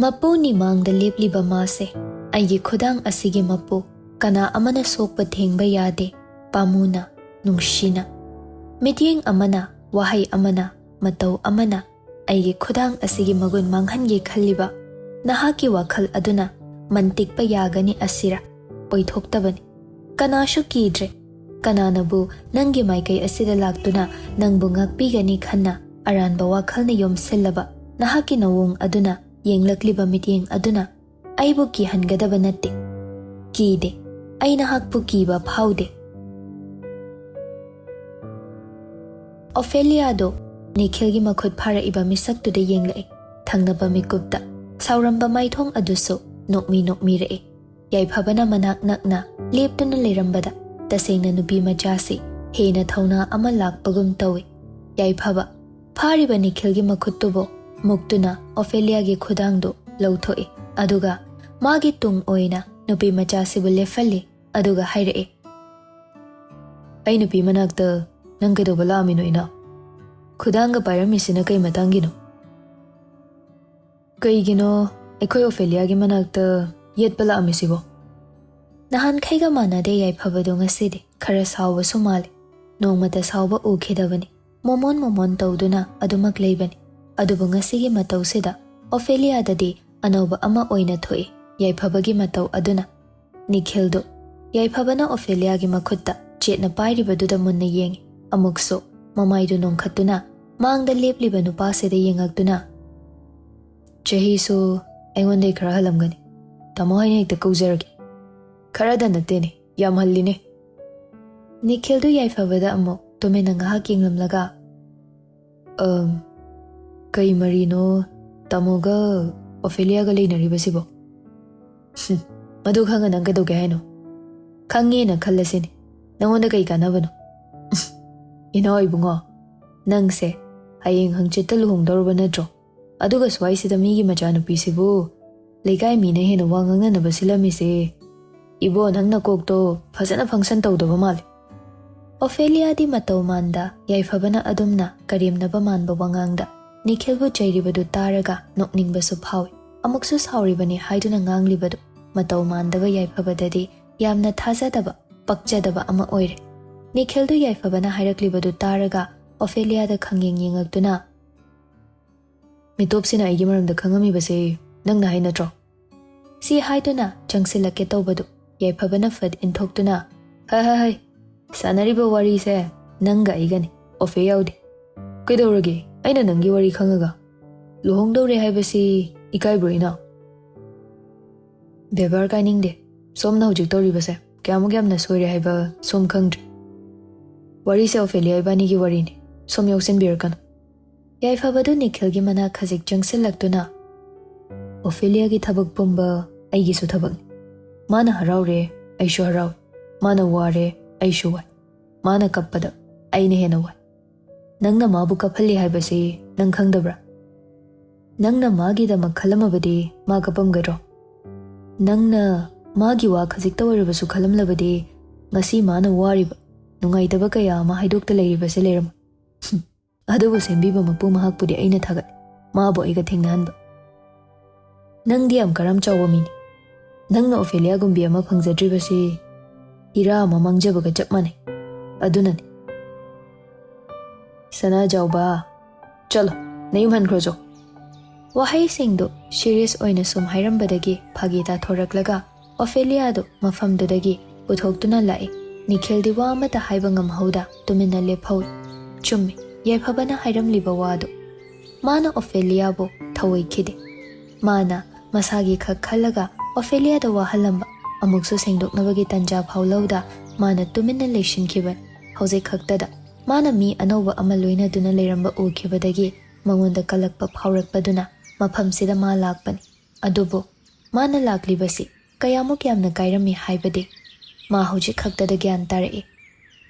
Mapu ni mangda lepliba mase, aigi khudang asigi mapu, kana amana sokpa thengba yade, pamuna, nungshina. Mityeng amana, wahai amana, matau amana, aigi khudang asigi magun manghange khaliba, nahaki wakhal aduna, mantikpa yagani asira, poithoktabani. Kanashu kidre, kananabu nangi maikai asida laktuna, nangbu ngakpigani khanna, aranba wakhalna yomsillaba, nahaki nawong aduna, yenglakliba mityeng aduna, aibu kihangadaba natte. Kide, ay nahakpu kiba phaude. Ophelia do, Nikhilgi makhut phara iba misak tuda yenglai, thangnaba mikupta, sauramba maithong aduso, nokmi rae. Yaiphabana manak nakna, leptuna lerambada, tasengna nubi majasi, hena thauna ama lakpagum tawi. Yaiphaba, phariba Nikhilgi makhutubo, muktuna Ophelia gi khudangdo lauthoe, aduga, magi tung oina, nubi majasi bu lefali, aduga hairae. Ay nubi manakta, nangkado bala amino ina. Khudanga pairamisina kay matangino. Kay gino, ekoy Ophelia gi manakta, yet bala amisibo. Nahan kayga manade yaiphabado ngasidi, khara sawba sumali. Nongmata sawba ukhidabani. Momon tawduna adumak laybani. Adubu ngasigi matawsida, Ophelia dadi anawba ama oina thoe, yaiphabagi mataw aduna. Nikhildo, yaiphabana Ophelia gi makhutta, chetna pairibaduda munna yengi. Amukso, mamaydo nongkhatuna, maangda lepliba nupasida yengagduna. Chahiso, ayonday khara halamgani. Thamoi na ikta kauzaragi. Kharada natene, yamhalline. Nikhildo yaiphabada amo, tumena ngahak yenglamlaga. Kay marino, tamoga, Ophelia ga laynaribasibo. Madu khanga nang kadawge haino. Khangi na khalasini, nangonda kay kanabano. Inaw ibungo, nangse, hayeng hangchita luhongdorba nadro. Aduga swaisida migi machanupisibo, Legay mina hina wanganga na basila mise. Ibo nang nakokto, fasana function tawdaba mali. Ophelia di mataw manda, yaiphabana adumna, karim na baman bawangangda. Nikhilbu chayribadu taraga, nokningbasu phawi. Amuksu sawribani haiduna nganglibadu, mataw mandaba yaiphabadadi, yamna thazadaba, pakjadaba ama oire. Nikhildu yaiphabana hairaklibadu taraga, Ophelia da khanging yengagduna. Mitopsina aigi maramda khangamibase, nang na hainatro. Si haiduna, changsilake tawbadu, yaiphabana fad inthokduna. Hai, sanariba wari se, nanga aigani, Ophe yaudi. Kaidawrage, aina nangi wari khangaga. Luhongdawre haibasi, ikaibro ina. Bebar kainingde, somna hujik tawribase, kyamna soire haiba, som khangdri. Wari se Ophelia ibani gi wari ni, som yausin birkan. Yaiphabadu Nikhilgi mana khajik changsilaktuna. Ophelia gi thabak pumba, aigi su thabak. Mana haraure, aishu haraw. Mana ware, aishu wai. Mana kappada, aine hena wai. Nangna mabu kaphalli haibasi, nang khangdabra. Nangna magi da makhalamabadi, ma kapamgadro. Nangna magi wa khajik tawaribasu khalamlabadi, ngasi mana wariba. Nungaitaba kaya ama haidokta layribase layram. Adubu sembiba mapu mahakpudi aina thagat, maabo aiga thengnahanba. Nangdi am karam chawwa mini. Nangna Ophelia gumbi ama phangzadribasi, hira ama mangjabaga chap manai. Adunani. Sana jawba, chalo, nayum hankhrojo. Wahai singdo, serious oina sum hairambadagi phagita thoraklaga, Ophelia do mafamdudagi uthoktuna lai. Nikhildi wa amata haiba ngamhauda tumina lephawi. Chummi, yaiphabana hairamliba wado. Mana Ophelia bo thawai khide. Mana masagi khak khalaga Ophelia da wahalamba. Amuksu sengdoknabagi tanja phawlauda mana tumina leishinkiban. Hauze khaktada. Mana mi anawba ama loina duna leiramba ukhibadagi mangonda kalakpa phawrakpaduna maphamsida ma lakpani. Adubo, mana laklibasi kayamuk yamna kairami haibade. Ma hujik khaktada gyan tarae.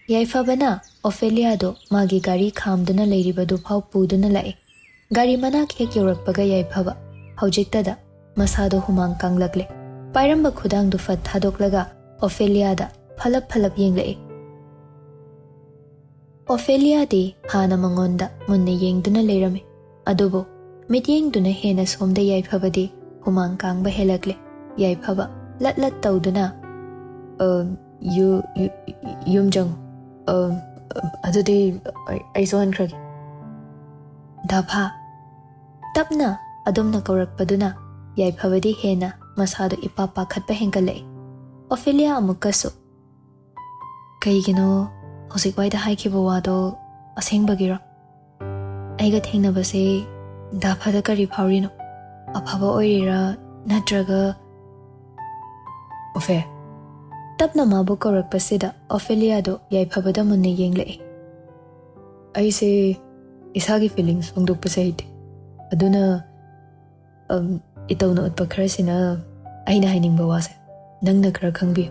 Yaiphabana Ophelia do magi gari khamduna leiribadu phaw puduna lae. Gari manak hek yorakpaga yaiphaba. Hujiktada masado humang kanglakle. Pairamba khudang du fat thadoklaga Ophelia da phalap yenglae. Ophelia di hana mangonda munne yengduna leirame. Adubo, mityengduna hena somda yaiphabadi humang kangba helakle Yaiphaba lat tawduna yum jang adudi ay sohan kragi Dapha tapna adumna kaurakpaduna Yaiphabadi hena masado ipapa khatpa hengkalai Ophelia amukaso Kaigino hosikwaida haikiba wado asengbagiro Aiga thengnabase Daphada kari phaurino Aphaba oirira natraga Ophe Tapna mabu kaurakpasida Ophelia do Yaiphabada munne yenglai Aise isagi feelings hongdokpase hite aduna itawna utpa khara sina aina hainingba wase nangna khara khangbi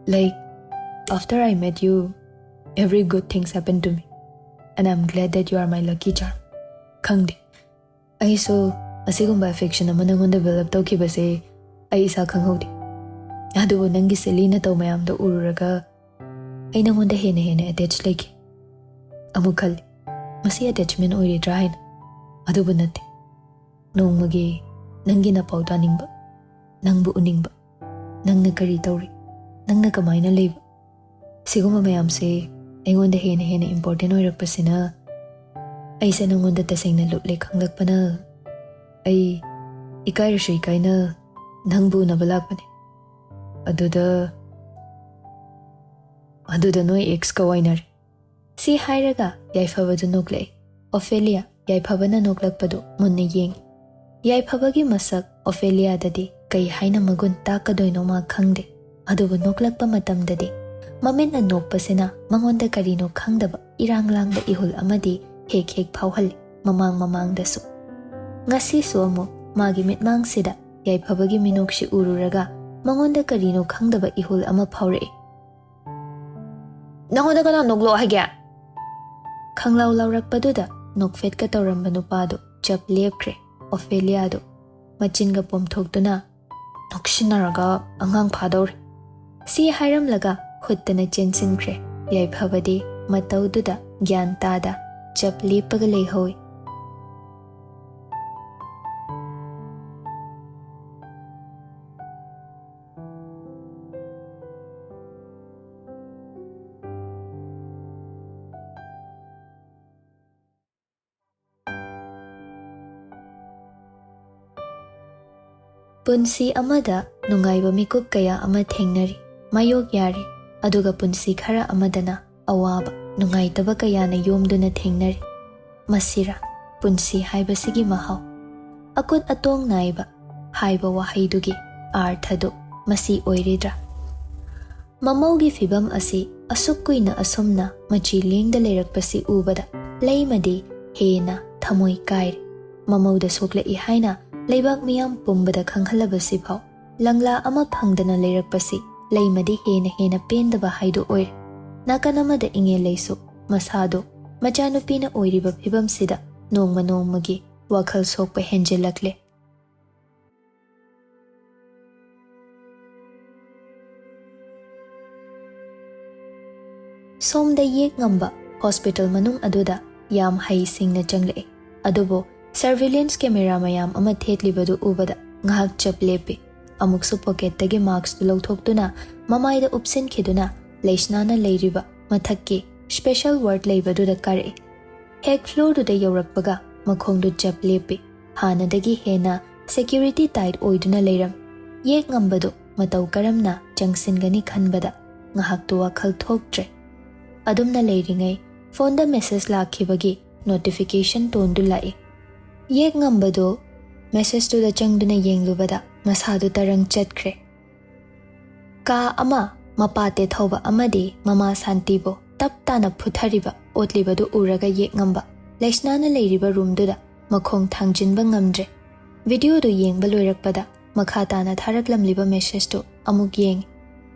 like after I met you every good things happened to me and I'm glad that you are my lucky charm khangdi ai so asigumba affection ama nangonda build up tawkibase ai isa khanghodi adubu nangi selina taw mayam do ururaga ai nangonda hena attach like amukhal masi attachment oiridra haina adubu nate nongmagi nangi na pau taningba nangbu uningba nangna kari tawri nangna kamaina leiba siguma mayam se aingonda hena important oirakpasina aise nangonda tasengna lutle khanglakpana ai ikairashi ikaina nangbu na balakpane aduda noi ex ka wainari si hairaga Yaiphabadu noklai Ophelia Yaiphabana noklakpadu munne yeng Yaiphabagi masak Ophelia dadi kai haina magun takadoino ma khangde adubu noklakpa matamdadi mamin na nokpasina mangonda karino khangdaba iranglangba ihul amadi hek phauhal mamang dasu ngasi so amu magi mitmang sida Yaiphabagi minokshi ururaga mangonda karino khangdaba ihul ama phaure nangonda kana noklo hagya khanglaw lawrakpaduda nokfet ka tawramba nupado chap lepkre Ophelia do machinga pomthokduna nokshinaraga angang phador si hairam laga khuttana chensinkre Yaiphabadi matawduda gyan tada chap lepaga leihoi Punsi amada nungaiba mikup kaya ama thengnari mayok yari aduga punsi khara amadana awaba nungaitaba kaya na yomduna thengnari masira punsi haibasigi mahau akut atong naiba haiba wahaidugi arthadu masi oiridra mamaugi fibam asi asukkuina asumna machi lengda leirakpasi ubada leimadi hena thamoi kair mamauda sokla I haina Leibak miyam pumbada khanghalabasi phau langla ama phangdana leirakpasi leimadi hena pendaba haidu oir nakanamada inge leisu masado machanupina oiriba phibam sida nongmagi wakhal sokpa henjelakle somda yek ngamba hospital manung aduda yam hai singna changle adubo surveillance camera mayam ama thetliबadu ubada ngahak chap lepe amuksu pocket tagi marks tu lawthokduna mamaida upsin khiduna leisnana leiriba mathakki special ward leibadu da kare hek floor du da yorakpaga makhongdu chap lepe hanadagi hena security tight oiduna leiram yek ngambadu mataw karamna changsingani khanbada ngahak tu wakhal thoktre adumna leiringai phone da message lakhibagi notification tone du lai Yek ngambado message to the changduna yenglubada masadu tarang chatkre ka ama mapate thoba amadi mama santibo taptana phuthariba otlibadu uraga yek ngamba leisnana leiriba room duda makhong thangjinba ngamdre video do yengba loirakpada makhatana tharaklamliba message to amuk yeng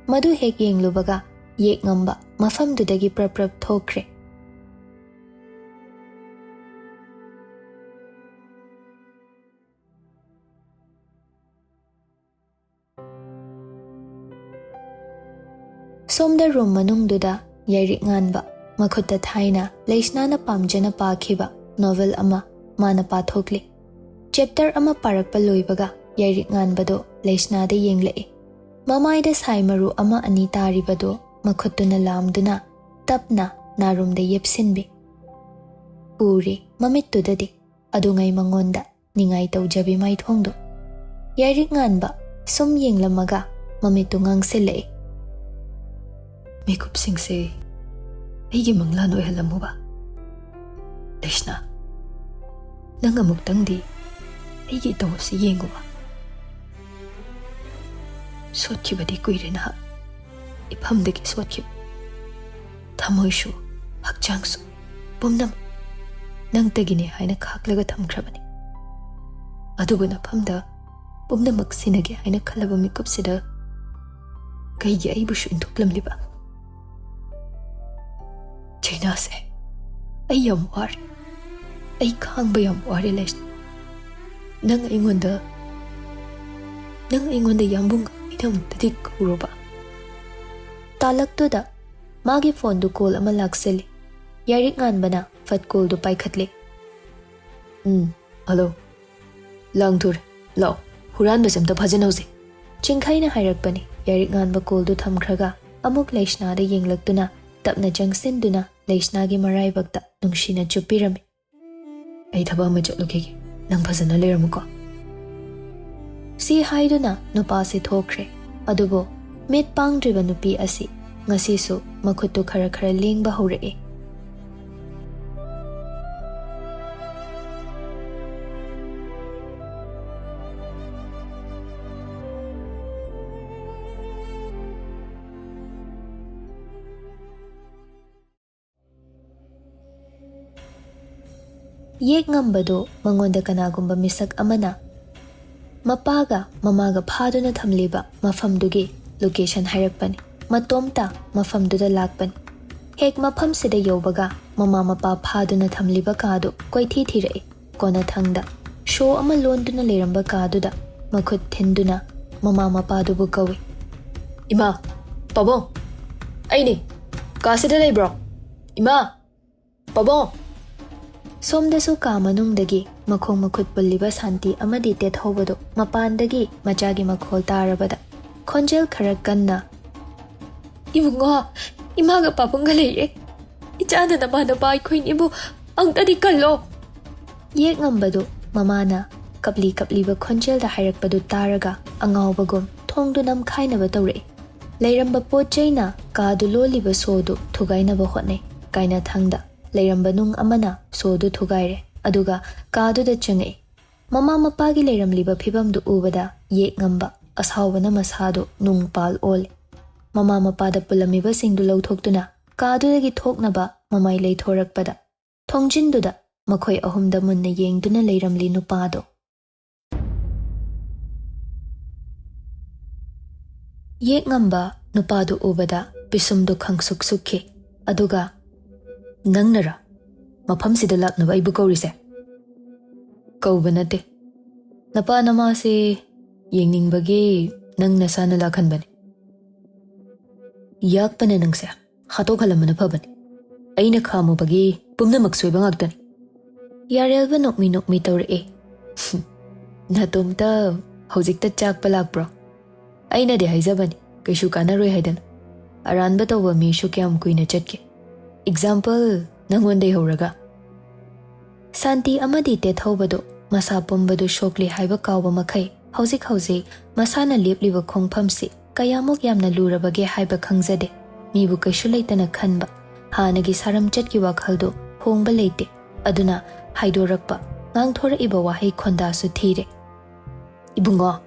madu hek yenglubaga yek ngamba mafam dudagi prap thokre Somda room manungduda yairik nganba makhutta thaina leisnana pamjana pakhiba novel ama mana pathokli chapter ama parakpa loibaga Yairik nganbado Leisnada yenglai. Mamaida sai maru ama ani taribado makhutuna lamduna tapna narumda yepsinbi. Puri mamittudadi adungai mangonda ningai taujabi mai thongdo. Yairik nganba sum yenglamaga mamittu ngangsilai. Mikup singse aigi manglan oihalamuba. Leisna nang amuktangdi aigi tawasi yenguba. Sotkibadi kuire na iphamdagi sotkib. Thamoishu hakchangsu pumnam nangtagine haina khaklaga thamkhrabani. Aduguna phamda pumnamak sinage haina khalaba mikupsida kaigi aibushu intuklamliba. China se ayam war ay khangba yam ware les. Nang ingonda yambung idam tadik uroba. Talaktuda magi phone du call ama lakseli. Yairik nganbana fat call du paikhatle. Hello. Langtur law huran besam ta bhajanauze. Chingkhaina hairakpani. Yairik nganba call du thamkhraga amuk Leisna da yenglaktuna tapna jangsinduna Leisna gi maraibakta nungshina chupirami. Ai thaba ma chatluge nang bhajana leramuko. Si haiduna nupa si thokre adubo met pangdriba nupi asi ngasisu makhutu khara khara lengba hore. Yek ngambado mangonda kanagumba misak amana mapaga mamaga phaduna thamliba mafamdugi location hairakpani. Matomta mafamduda lakpani. Hek mafamsida yobaga mama mapa phaduna thamliba kadu koithi thirai. Kona thangda show ama londuna leramba kaduda makhut thinduna mama mapa dubu kawi. Ima pabong aini kasida leibro. Ima pabong somdasu ka manungdagi makhong makhut pulliba santi amadi tet hobado mapandagi machagi makhol tarabada khonjel khara kanna ibungo imaga papunga leye ichana na bana bai khoin ibu angtadi kallo. Yek ngambado mamana kapli ba khonjel da hairakpadu taraga angawbagum thongdu nam khainaba tawre. Leiramba pochaina kadu loliba sodu thugainaba hotnai. Kaina thangda leiramba nung amana sodu thugaire aduga kadu da changai. Mama mapagi leiramliba phibamdu ubada yek ngamba asawbana masadu nung pal ole. Mama mapada pulamiba singdu lauthokduna kadudagi thoknaba mamai leithorakpada thongjinduda makhoi ahumda munna yengduna leiramli nupado. Yek ngamba nupado ubada pisumdu khangsuk sukhe aduga nangnara mafamsida laknaba aibu kaurise. Kauba nate napa nama se yengingbagi nang nasana lakhanbani. Yakpana nangse khatokhalamana phabani. Aina khamubagi pumnamak soiba ngakdani. Yarelba nokmi tawre. Natomta hojikta chakpa lakbro. Aina de haizabani kaishu kanaroi haidan. Aranba tawba mishu kyam kuina chatke. Example nangonde horaga. Santi amadi te thobado masa pumbadu shokli haiba kawba makai hojik masana lepliba khongphamsi kayamok yamna lurabage haiba khangjade. Mibu kaishu leitana khanba hanagi saram chatki wakhaldo hongba leite aduna haidorakpa ngangthora iba wahai khonda su thire. Ibungo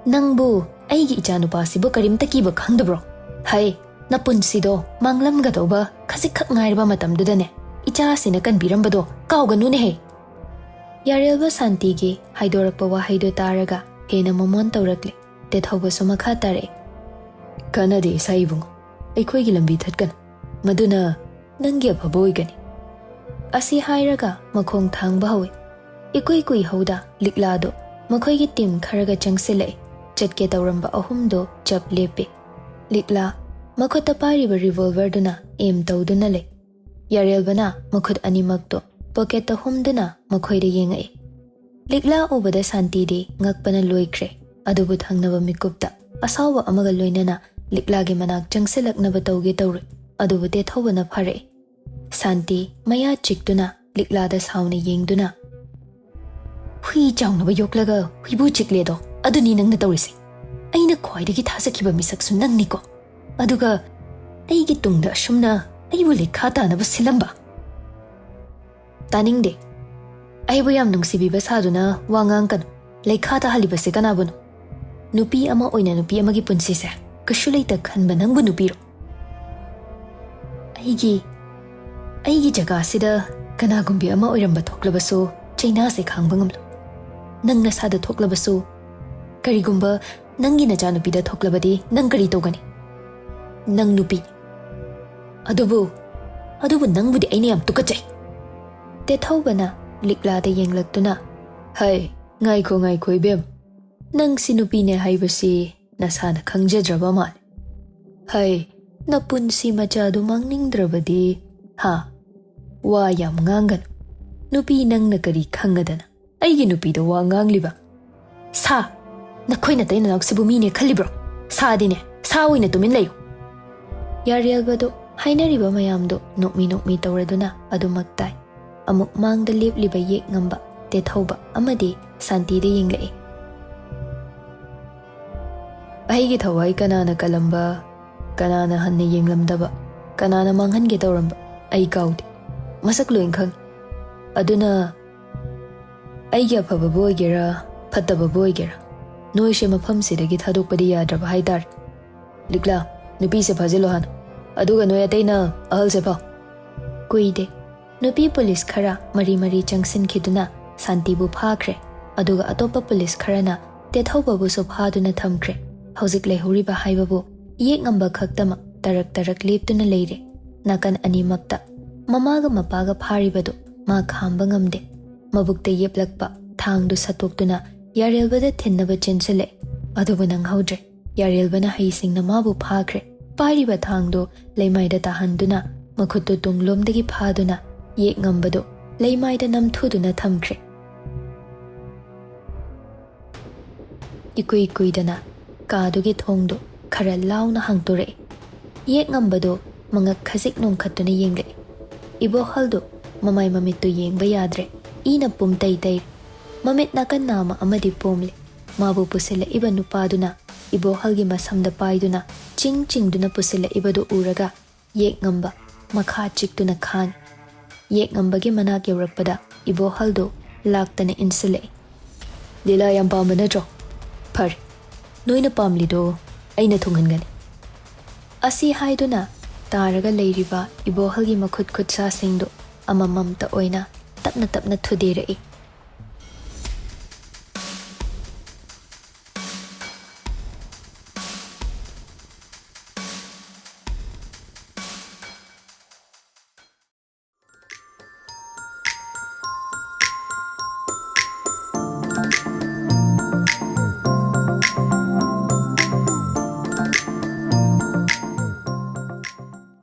nangbu aigi ichanupa sibu karimta kiba khangdabro. Hai napunsido manglamga toba khasikhak ngairba matamdudane icha sina kanbirambado kawganune he. Yarelba Santige haidorakpa wahaido taraga hena momon tawrakle te thawba sumakha tare. Kanade saibungo aikhoigi lambi thatkan maduna nangi afaba oigani. Asi hairaga makhong thangba hawi. Ikoi hauda liklado makhoigi team kharaga changsilai chatke tawramba ahumdo chap lepe. Likla makhota pariba revolver duna aim tawduna le. Yarelbana makhut animakto pocket humduna makhoida yengai. Likla ubada Santi de ngakpana loikre adubu thangnaba mikupta asawa amaga loinana likla gi manak changsilaknaba tawge tawre adubu te thawbana phare Santi maya chiktuna likla da sauna yengduna hui chawnaba yoklaga huibu chikledo aduni nangna tawrisi aina khwaidagi thasakhiba misaksu nangniko aduga aigi tungda shumna aibu lekha tanaba silamba Taningde Aibu yam nungsibiba saduna wangang kan lekha ta halibase kanabun nupi ama oina nupi amagi punsi se kashu leita khanba nangbu nupi ro aigi jaga sida kana gumbi ama oiramba thoklabasu chaina se khangba ngamlo nangna sada thoklabasu karigumba nangi na nupi da thoklabadi nang kari togani nang nupi adubu nangbudi aini am tukachai te thawbana Likla da yenglaktuna hai ngaiko ibem nang sinupi ne haibasi nasana khangjadraba mal hai napunsi macha du mangningdrabadi ha wa yam ngangan nupi nang na kari khangadana aigi nupi da wa ngangliba sa nakhoina taina naksibu mi ne khalibro sa dine sa oina tumin layu yarelbado hainariba mayamdo nokmi tawraduna adumaktai amuk mangda liba yek ngamba te thauba amadi Santi de yenglei aigi thawai kanana kalamba kanana hanne yenglamdaba kanana manghan ge tawramba ai kaudi masak loin khang aduna aigi aphaba boigera phattaba boigera noise mafam sidagi thadokpadi yadraba haidar likla nupi se phajilo han aduga noya teina ahal se pha kuide Nupi police khara mari changsin khiduna Santi bu phakre aduga atopa police kharana te thauba bu so phaduna thamkre hauzik lehuri ba haibabu yek ngamba khaktama tarak leptuna leire nakan ani makta mamaga mapaga pharibadu ma khamba ngamde mabukte yeplakpa thangdu satoktuna yarelbada thinnaba chensele adubu nang haudre yarelbana haisingna mabu phakre pariba thangdu leimaida tahanduna makhuttu tunglomdagi phaduna Yek ngambado leimaida namthuduna thamkre ikuidana kadugi thongdo khara launa hangtore yek ngambado mangak khasik nongkhatuna yengle ibo haldo mamai mamittu yengba yadre ina pumtai mamit nakan nama amadi pomle mabu pusela iba nupaduna ibo halgi masamda paiduna chingduna pusela ibadu uraga yek ngamba makha chiktuna khan Yek ngambagi manak yawrakpada ibo haldo laktana insile Lila yam pamba natro Par Noina pamlido aina thunghangani Asi haiduna taraga leiriba ibo halgi makhut sa singdo amamamta oina tapna thudirei